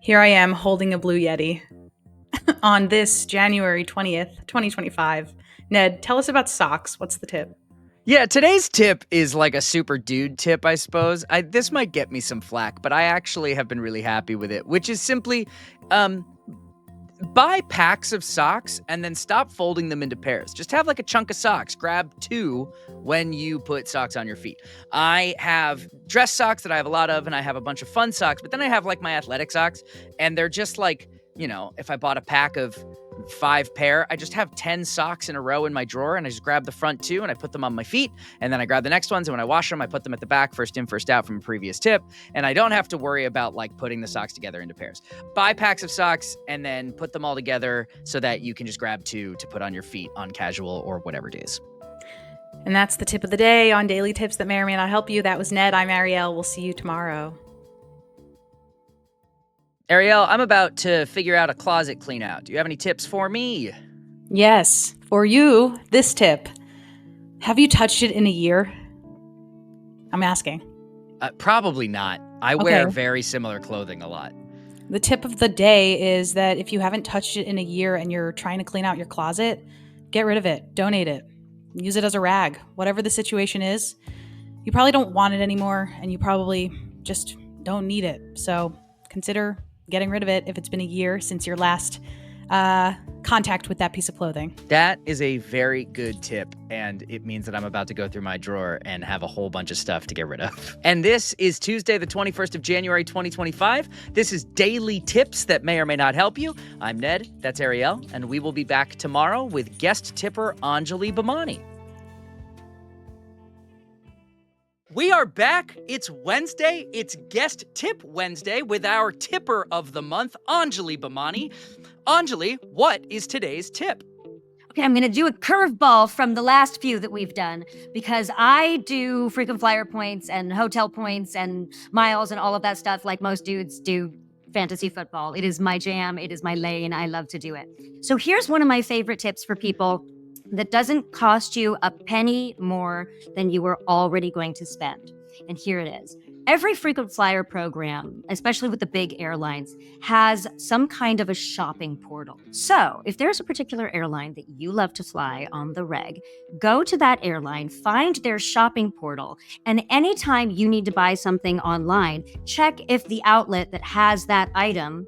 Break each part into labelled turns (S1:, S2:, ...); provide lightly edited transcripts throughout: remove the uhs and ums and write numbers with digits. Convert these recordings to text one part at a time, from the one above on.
S1: Here I am holding a Blue Yeti on this January 20th, 2025. Ned, tell us about socks. What's the tip?
S2: Yeah, today's tip is like a super dude tip, I suppose. This might get me some flack, but I actually have been really happy with it, which is simply buy packs of socks and then stop folding them into pairs. Just have like a chunk of socks. Grab two when you put socks on your feet. I have dress socks that I have a lot of, and I have a bunch of fun socks, but then I have like my athletic socks, and they're just like, if I bought a pack of 5 pair, I just have 10 socks in a row in my drawer, and I just grab the front 2 and I put them on my feet, and then I grab the next ones, and when I wash them, I put them at the back, first in, first out from a previous tip, and I don't have to worry about like putting the socks together into pairs. Buy packs of socks and then put them all together so that you can just grab 2 to put on your feet on casual or whatever days.
S1: And that's the tip of the day on Daily Tips that may or may not help you. That was Ned. I'm Arielle. We'll see you tomorrow.
S2: Arielle, I'm about to figure out a closet clean out. Do you have any tips for me?
S1: Yes, for you, this tip. Have you touched it in a year? I'm asking.
S2: Probably not. I wear very similar clothing a lot.
S1: The tip of the day is that if you haven't touched it in a year and you're trying to clean out your closet, get rid of it. Donate it. Use it as a rag. Whatever the situation is, you probably don't want it anymore, and you probably just don't need it. So consider getting rid of it if it's been a year since your last contact with that piece of clothing.
S2: That is a very good tip, and it means that I'm about to go through my drawer and have a whole bunch of stuff to get rid of. And this is Tuesday, the 21st of January, 2025. This is Daily Tips that may or may not help you. I'm Ned, that's Arielle, and we will be back tomorrow with Guest Tipper Anjali Bhimani. We are back. It's Wednesday. It's Guest Tip Wednesday with our tipper of the month, Anjali Bhimani. Anjali, what is today's tip?
S3: Okay, I'm going to do a curveball from the last few that we've done because I do frequent flyer points and hotel points and miles and all of that stuff like most dudes do fantasy football. It is my jam. It is my lane. I love to do it. So here's one of my favorite tips for people that doesn't cost you a penny more than you were already going to spend. And here it is. Every frequent flyer program, especially with the big airlines, has some kind of a shopping portal. So if there's a particular airline that you love to fly on the reg, go to that airline, find their shopping portal, and anytime you need to buy something online, check if the outlet that has that item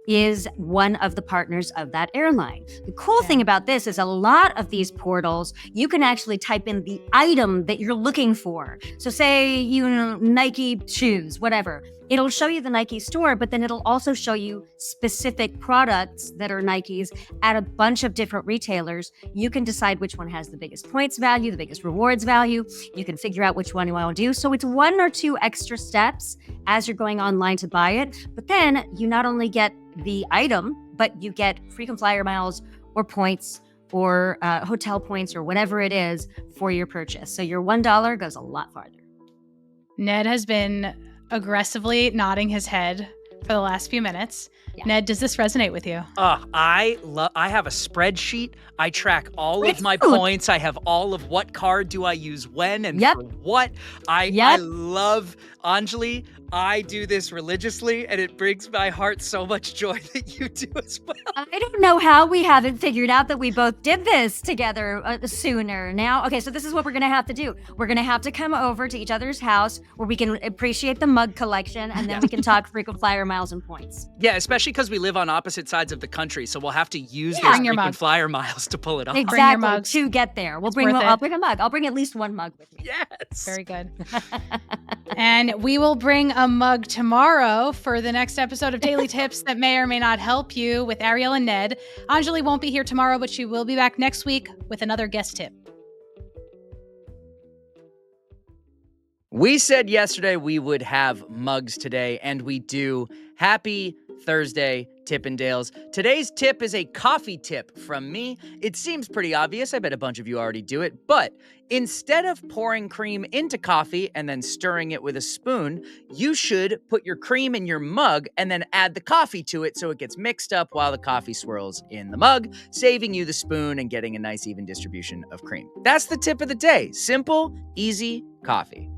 S3: is one of the partners of that airline. The cool thing about this is a lot of these portals, you can actually type in the item that you're looking for. So say, Nike shoes, whatever. It'll show you the Nike store, but then it'll also show you specific products that are Nikes at a bunch of different retailers. You can decide which one has the biggest points value, the biggest rewards value. You can figure out which one you want to do. So it's 1 or 2 extra steps as you're going online to buy it. But then you not only get the item, but you get frequent flyer miles or points or hotel points or whatever it is for your purchase. So your $1 goes a lot farther.
S1: Ned has been aggressively nodding his head for the last few minutes. Yeah. Ned, does this resonate with you?
S2: I have a spreadsheet. I track all of my points. I have all of what card do I use when and for what. I love Anjali. I do this religiously, and it brings my heart so much joy that you do as well.
S3: I don't know how we haven't figured out that we both did this together sooner. Now, okay, so this is what we're going to have to do. We're going to have to come over to each other's house where we can appreciate the mug collection, and then we can talk frequent flyer miles and points.
S2: Yeah, especially because we live on opposite sides of the country, so we'll have to use those frequent flyer miles to pull it off.
S3: Exactly, to get there. I'll bring a mug. I'll bring at least 1 mug with me.
S2: Yes.
S1: Very good. And we will bring a mug tomorrow for the next episode of Daily Tips that may or may not help you with Arielle and Ned. Anjali won't be here tomorrow, but she will be back next week with another guest tip.
S2: We said yesterday we would have mugs today, and we do. Happy Thursday, Tippendales. Today's tip is a coffee tip from me. It seems pretty obvious. I bet a bunch of you already do it. But instead of pouring cream into coffee and then stirring it with a spoon, you should put your cream in your mug and then add the coffee to it so it gets mixed up while the coffee swirls in the mug, saving you the spoon and getting a nice even distribution of cream. That's the tip of the day. Simple, easy coffee.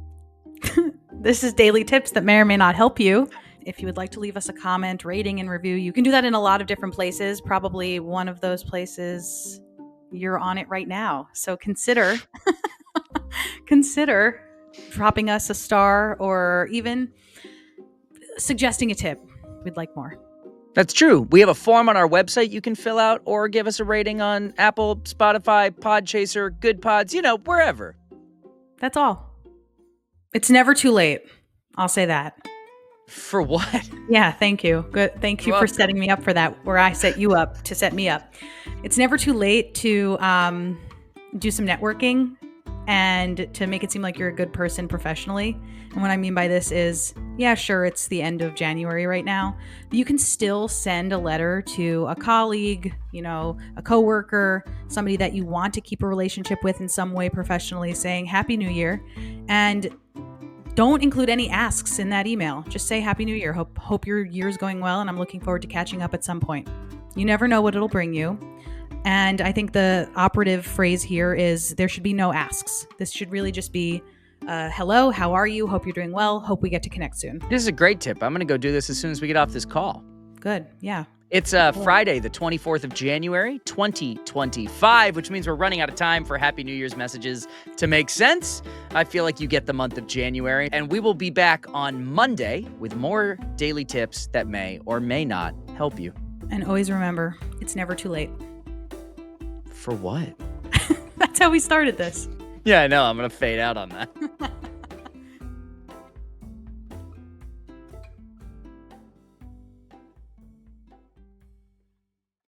S1: This is Daily Tips that may or may not help you. If you would like to leave us a comment, rating, and review, you can do that in a lot of different places. Probably one of those places you're on it right now. So consider dropping us a star or even suggesting a tip. We'd like more.
S2: That's true. We have a form on our website you can fill out or give us a rating on Apple, Spotify, Podchaser, Good Pods, wherever.
S1: That's all. It's never too late. I'll say that.
S2: For what?
S1: Yeah, thank you. Good. Thank you
S2: You're
S1: for
S2: welcome.
S1: setting me up for that, where I set you up to set me up. It's never too late to do some networking and to make it seem like you're a good person professionally. And what I mean by this is, yeah, sure, it's the end of January right now, but you can still send a letter to a colleague, a coworker, somebody that you want to keep a relationship with in some way professionally, saying Happy New Year. And don't include any asks in that email. Just say Happy New Year. Hope your year's going well, and I'm looking forward to catching up at some point. You never know what it'll bring you. And I think the operative phrase here is there should be no asks. This should really just be, hello, how are you? Hope you're doing well. Hope we get to connect soon.
S2: This is a great tip. I'm going to go do this as soon as we get off this call.
S1: Good. Yeah.
S2: It's Friday, the 24th of January, 2025, which means we're running out of time for Happy New Year's messages to make sense. I feel like you get the month of January, and we will be back on Monday with more daily tips that may or may not help you.
S1: And always remember, it's never too late.
S2: For what?
S1: That's how we started this.
S2: Yeah, I know. I'm going to fade out on that.